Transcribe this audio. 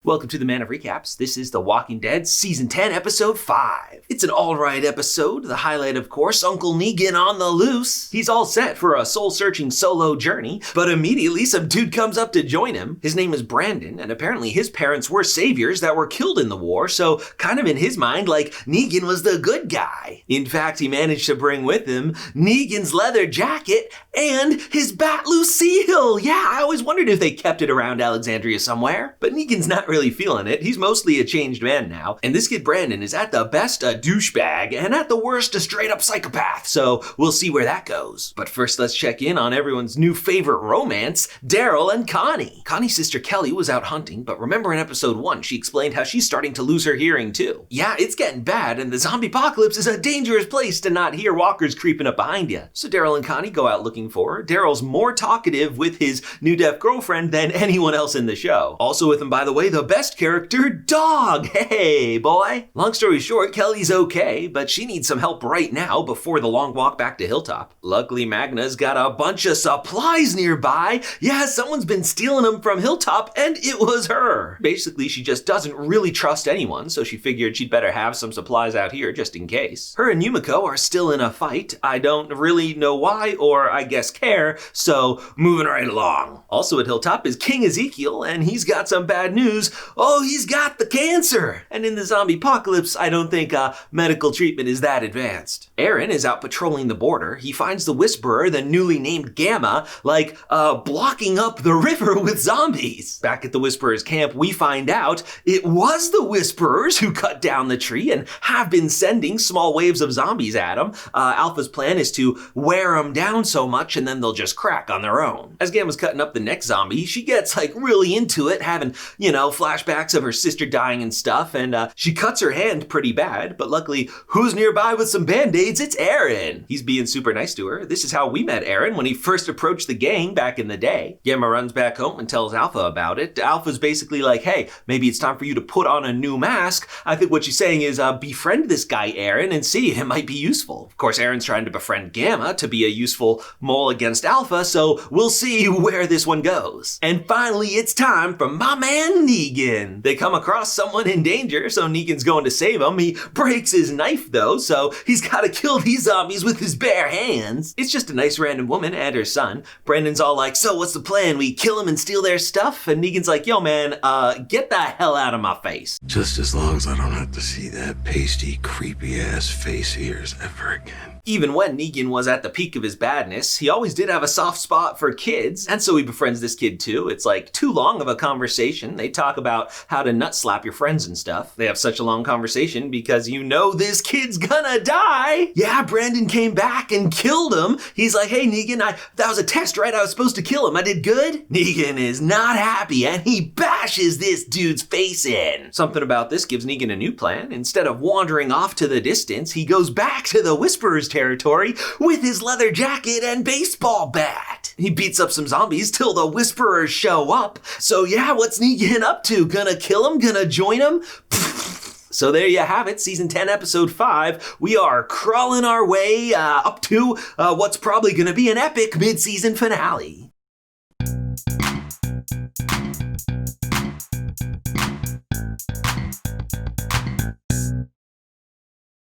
Welcome to the Man of Recaps. This is The Walking Dead Season 10, Episode 5. It's an alright episode. The highlight, of course, Uncle Negan on the loose. He's all set for a soul-searching solo journey, but immediately some dude comes up to join him. His name is Brandon, and apparently his parents were saviors that were killed in the war, so kind of in his mind, like, Negan was the good guy. In fact, he managed to bring with him Negan's leather jacket and his Bat Lucille. Yeah, I always wondered if they kept it around Alexandria somewhere, but Negan's not really feeling it. He's mostly a changed man now, and this kid Brandon is at the best a douchebag and at the worst a straight up psychopath, so we'll see where that goes. But first, let's check in on everyone's new favorite romance, Daryl and Connie. Connie's sister Kelly was out hunting, but remember in episode 1 she explained how she's starting to lose her hearing too. Yeah, it's getting bad, and the zombie apocalypse is a dangerous place to not hear walkers creeping up behind you. So Daryl and Connie go out looking for her. Daryl's more talkative with his new deaf girlfriend than anyone else in the show. Also with him, by the way, the best character, Dog. Hey, boy. Long story short, Kelly's okay, but she needs some help right now before the long walk back to Hilltop. Luckily, Magna's got a bunch of supplies nearby. Yeah, someone's been stealing them from Hilltop, and it was her. Basically, she just doesn't really trust anyone, so she figured she'd better have some supplies out here just in case. Her and Yumiko are still in a fight. I don't really know why, or I guess care, so moving right along. Also at Hilltop is King Ezekiel, and he's got some bad news. Oh, he's got the cancer! And in the zombie apocalypse, I don't think medical treatment is that advanced. Aaron is out patrolling the border. He finds the Whisperer, the newly named Gamma, blocking up the river with zombies. Back at the Whisperer's camp, we find out it was the Whisperers who cut down the tree and have been sending small waves of zombies at them. Alpha's plan is to wear them down so much and then they'll just crack on their own. As Gamma's cutting up the next zombie, she gets really into it, having, flashbacks of her sister dying and stuff, and she cuts her hand pretty bad, but luckily, who's nearby with some band-aids? It's Aaron. He's being super nice to her. This is how we met Aaron when he first approached the gang back in the day. Gamma runs back home and tells Alpha about it. Alpha's basically like, hey, maybe it's time for you to put on a new mask. I think what she's saying is befriend this guy Aaron and see, it might be useful. Of course, Aaron's trying to befriend Gamma to be a useful mole against Alpha, so we'll see where this one goes. And finally, it's time for my man Negan. They come across someone in danger, so Negan's going to save him. He breaks his knife though, so he's got to kill these zombies with his bare hands. It's just a nice random woman and her son. Brandon's all like, so what's the plan? We kill him and steal their stuff? And Negan's like, yo man, get the hell out of my face. Just as long as I don't have to see that pasty, creepy ass face of yours ever again. Even when Negan was at the peak of his badness, he always did have a soft spot for kids, and so he befriends this kid too. It's too long of a conversation. They talk about how to nut slap your friends and stuff. They have such a long conversation because this kid's gonna die. Yeah, Brandon came back and killed him. He's like, hey Negan, that was a test, right? I was supposed to kill him. I did good? Negan is not happy and he bashes this dude's face in. Something about this gives Negan a new plan. Instead of wandering off to the distance, he goes back to the Whisperer's territory with his leather jacket and baseball bat. He beats up some zombies till the Whisperers show up. So yeah, what's Negan up to? Gonna kill him? Gonna join him? So there you have it, Season 10, Episode 5. We are crawling our way up to what's probably gonna be an epic mid-season finale.